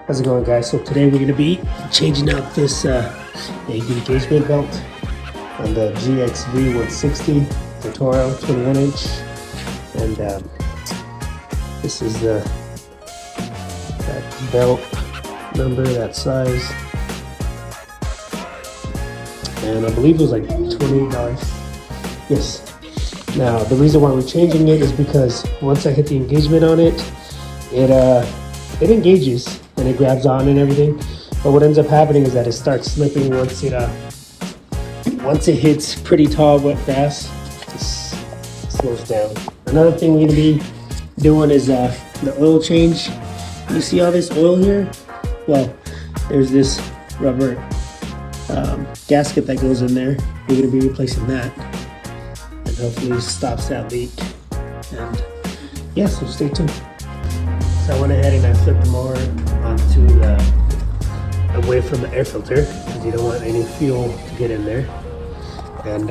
How's it going, guys? So today we're going to be changing out this engagement belt on the GXV 160, the Toro 21-inch, and this is that belt number, that size, and I believe it was like $28. Yes. Now the reason why we're changing it is because once I hit the engagement on it, it engages and it grabs on and everything, but what ends up happening is that it starts slipping once it hits pretty tall wet grass. It slows down. Another thing we're going to be doing is the oil change. You see all this oil here? Well, there's this rubber gasket that goes in there. We're going to be replacing that, and hopefully stops that leak. And yeah, so stay tuned. So I went ahead and I flipped the mower onto away from the air filter because you don't want any fuel to get in there. And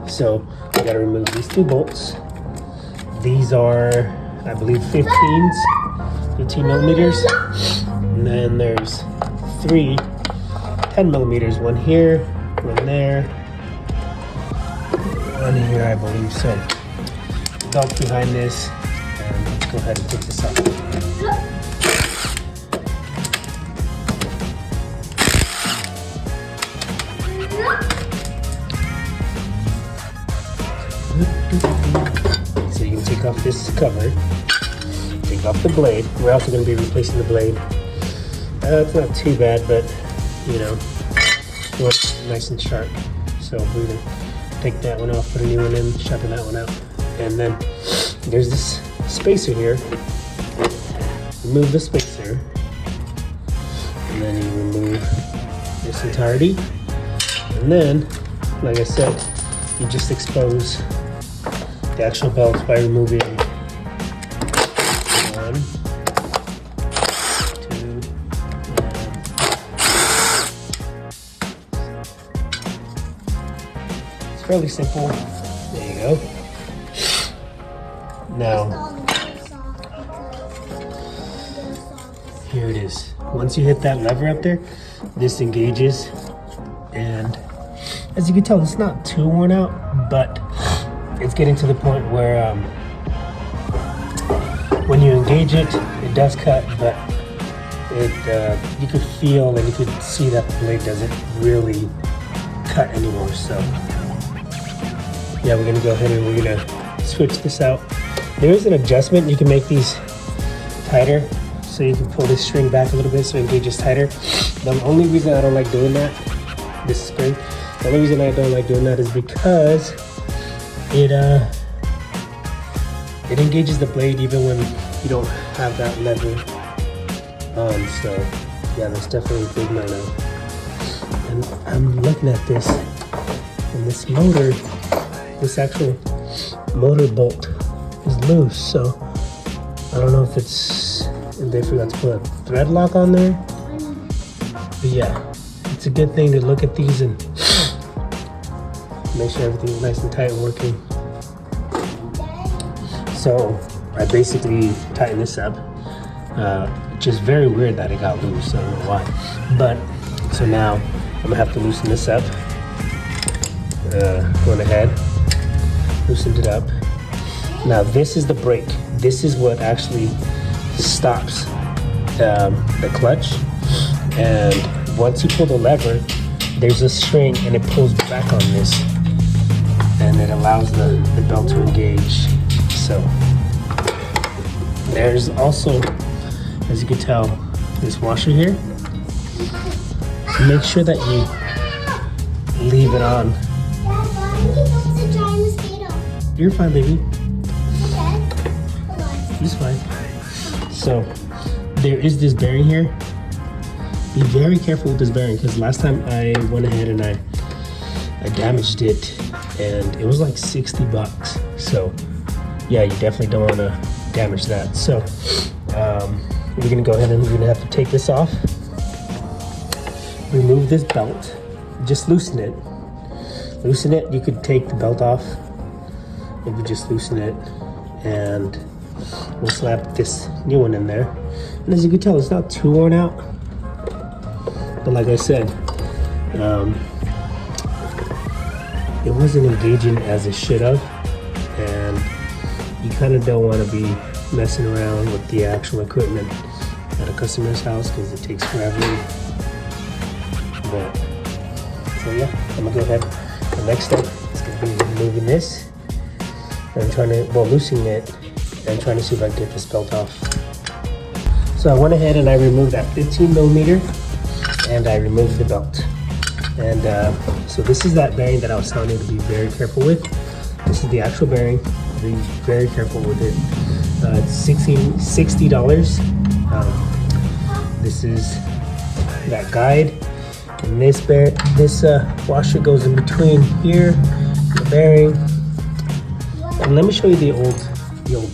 so I got to remove these two bolts. These are, I believe, 15 millimeters. And then there's 3 10 millimeters, one here, one there, one here, I believe. So belt behind this, and let's go ahead and take this off. So you can take off this cover, take off the blade. We're also going to be replacing the blade. It's not too bad, but you know, you want it nice and sharp. So we're going to take that one off, put a new one in, sharpen that one out. And then there's this spacer here. Remove the spacer. And then you remove this entirety. And then, like I said, you just expose the actual belt by removing 1, 2, and it's fairly simple. There you go. Now, here it is. Once you hit that lever up there, this engages, and as you can tell, it's not too worn out, but it's getting to the point where when you engage it, it does cut, but you could feel and you could see that the blade doesn't really cut anymore. So yeah, we're gonna go ahead and we're gonna switch this out. There is an adjustment. You can make these tighter, so you can pull this string back a little bit so it engages tighter. The only reason I don't like doing that, this spring, the only reason I don't like doing that is because it engages the blade even when you don't have that lever on. So yeah, that's definitely a big no-no. And I'm looking at this, and this motor, this actual motor bolt is loose. So I don't know if they forgot to put a thread lock on there. But yeah, it's a good thing to look at these and make sure everything's nice and tight and working. So I basically tightened this up. Just very weird that it got loose. I don't know why. But so now I'm gonna have to loosen this up. Went ahead, loosened it up. Now this is the brake. This is what actually stops the clutch. And once you pull the lever, there's a string and it pulls back on this, and it allows the belt to engage. So there's also, as you can tell, this washer here. Make sure that you leave it on. You're fine, baby. He's fine. So there is this bearing here. Be very careful with this bearing, because last time I went ahead and I damaged it, and it was like $60. So yeah, you definitely don't want to damage that. So we're gonna go ahead and we're gonna have to take this off, remove this belt, just loosen it. You could take the belt off, maybe just loosen it, and we'll slap this new one in there. And as you can tell, it's not too worn out. But like I said, it wasn't engaging as it should have. And you kind of don't want to be messing around with the actual equipment at a customer's house because it takes forever. But, so yeah, I'm gonna go ahead. The next step is gonna be removing this and loosening it and trying to see if I can get this belt off. So I went ahead and I removed that 15 millimeter and I removed the belt. And so this is that bearing that I was telling you to be very careful with. This is the actual bearing. Be very careful with it. It's $60. This is that guide. And this washer goes in between here, the bearing. And let me show you the old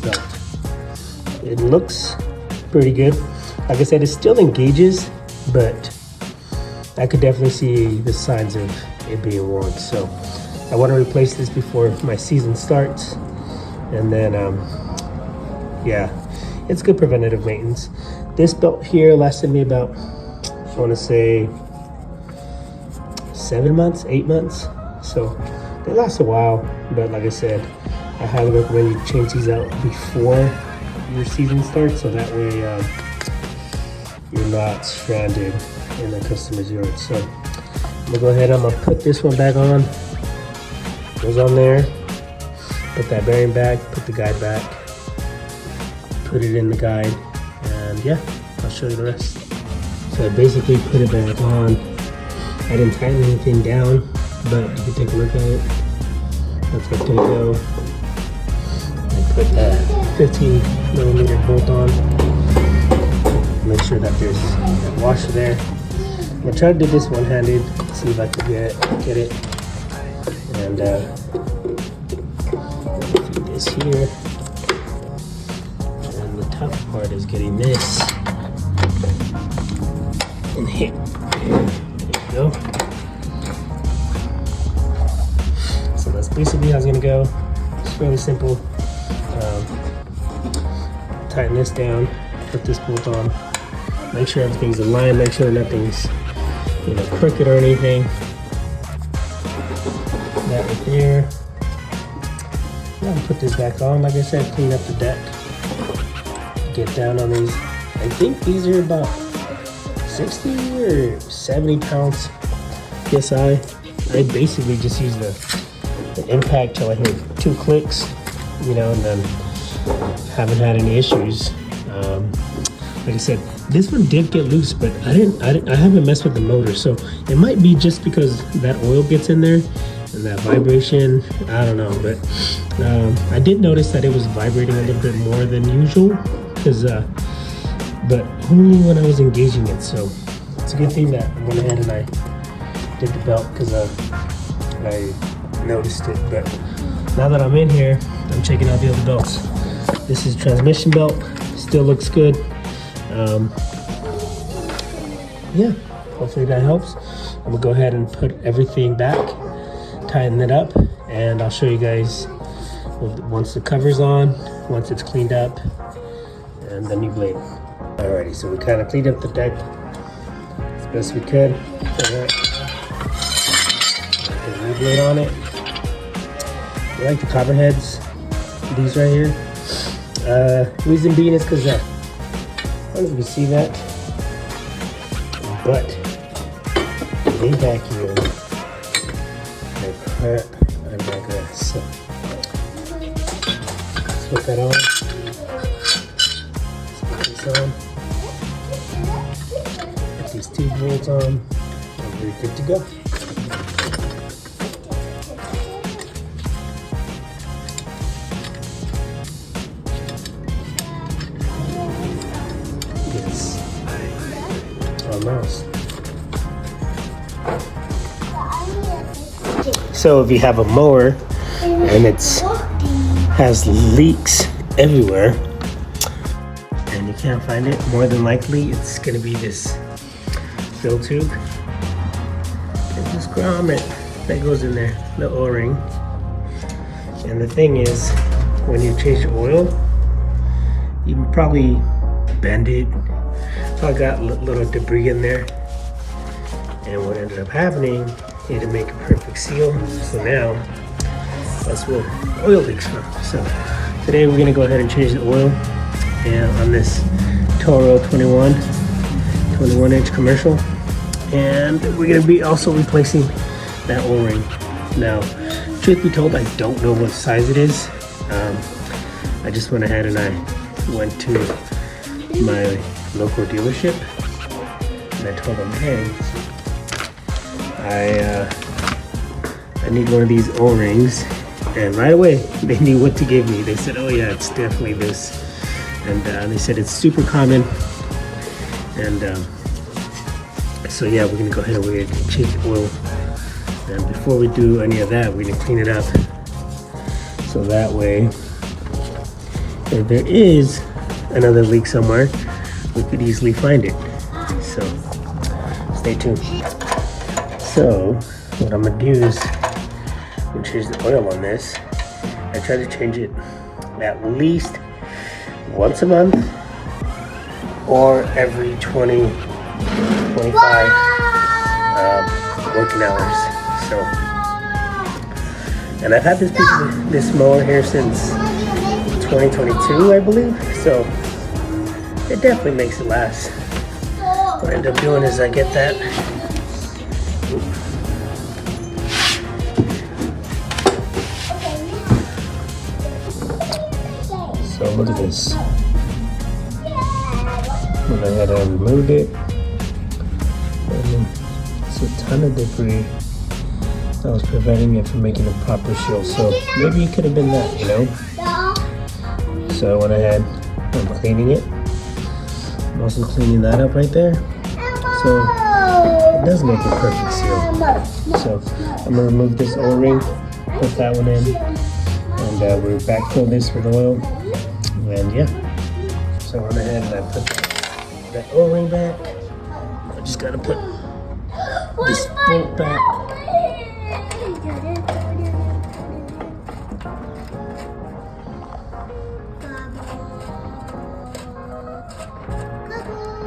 belt. It looks pretty good. Like I said, it still engages, but I could definitely see the signs of it being worn. So I want to replace this before my season starts. And then, yeah, it's good preventative maintenance. This belt here lasted me about, I want to say, 7 months, 8 months. So they last a while, but like I said, I highly recommend you change these out before your season starts, so that way you're not stranded in the customer's yard. So I'm gonna go ahead, I'm gonna put this one back on. Goes on there. Put that bearing back, put the guide back, put it in the guide, and yeah, I'll show you the rest. So I basically put it back on. I didn't tighten anything down, but you can take a look at it. That's what's gonna go. I put that 15 millimeter bolt on. Make sure that there's a washer there. I'm gonna try to do this one-handed, see if I can get it. And feed this here. And the tough part is getting this in here. There you go. So that's basically how it's gonna go. It's fairly simple. Tighten this down, put this bolt on, make sure everything's aligned, make sure nothing's crooked or anything. That right there. Now I'll put this back on. Like I said, clean up the deck. Get down on these. I think these are about 60 or 70 pounds PSI. I basically just use the impact till I hear 2 clicks, and then haven't had any issues. Like I said, this one did get loose, but I haven't messed with the motor, so it might be just because that oil gets in there and that vibration. I don't know, but I did notice that it was vibrating a little bit more than usual, but only when I was engaging it. So it's a good thing that I went ahead and I did the belt, because I noticed it. But now that I'm in here, I'm checking out the other belts. This is transmission belt, still looks good. Yeah, hopefully that helps. I'm gonna go ahead and put everything back, tighten it up, and I'll show you guys once the cover's on, once it's cleaned up, and the new blade. Alrighty, so we kind of cleaned up the deck as best we could. Put the new blade on it. I like the cover heads, these right here. Reason being is because I don't know if you can see that, but they vacuum the crap out of my grass. So let's put that on. Let's put this on. Put these 2 bolts on, and we're good to go. Almost. So if you have a mower and has leaks everywhere and you can't find it, more than likely it's gonna be this fill tube. There's this grommet that goes in there, the O-ring. And the thing is, when you change the oil, you probably bend it. So I got little debris in there. And what ended up happening, it didn't make a perfect seal. So now, that's where oil leaks from. So today we're gonna go ahead and change the oil. And on this Toro 21-inch commercial. And we're gonna be also replacing that O-ring. Now, truth be told, I don't know what size it is. I just went ahead and I went to my local dealership and I told them, hey, I need one of these O-rings. And right away, they knew what to give me. They said, oh yeah, it's definitely this. And they said it's super common. And so yeah, we're gonna go ahead and we're gonna change the oil. And before we do any of that, we're gonna clean it up. So that way, if there is another leak somewhere, we could easily find it. So stay tuned. So what I'm gonna do is I'm gonna change the oil on this. I try to change it at least once a month or every 20, 25 working hours. So, and I've had this mower here since 2022, I believe. So it definitely makes it last. What I end up doing is I get that. So look at this. When I had removed it, and it's a ton of debris that was preventing it from making a proper seal. So maybe it could have been that, you know? So I went ahead, I'm cleaning it. I'm also cleaning that up right there. So it does make a perfect seal. So I'm gonna remove this O-ring, put that one in, and we'll backfill this with oil. And yeah, so I went ahead and I put that O-ring back. I just gotta put this bolt back.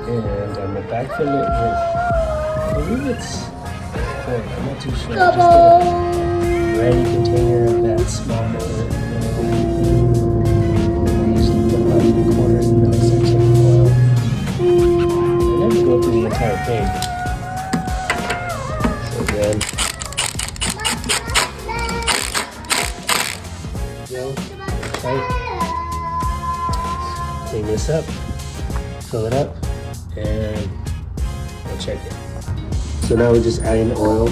And I'm gonna backfill it with, I believe it's oil, I'm not too sure. Just a ready container of that small motor. Quarters in the middle section of oil. And then we go through the entire thing. So again, tight. Clean this up, fill it up, and we'll check it. So now we're just adding the oil.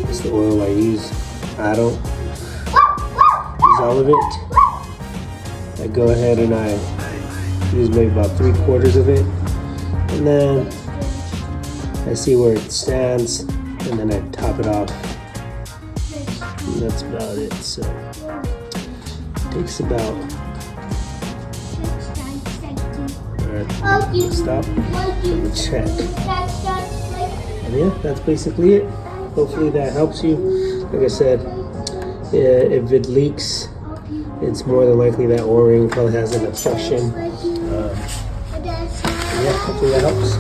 It's the oil I use. I don't use all of it. I go ahead and I use maybe about 3/4 of it, and then I see where it stands, and then I top it off, and that's about it. So it takes about, alright, stop, and check, and yeah, that's basically it. Hopefully that helps you. Like I said, if it leaks, it's more than likely that O-ring probably has an obstruction. Yeah, hopefully that helps.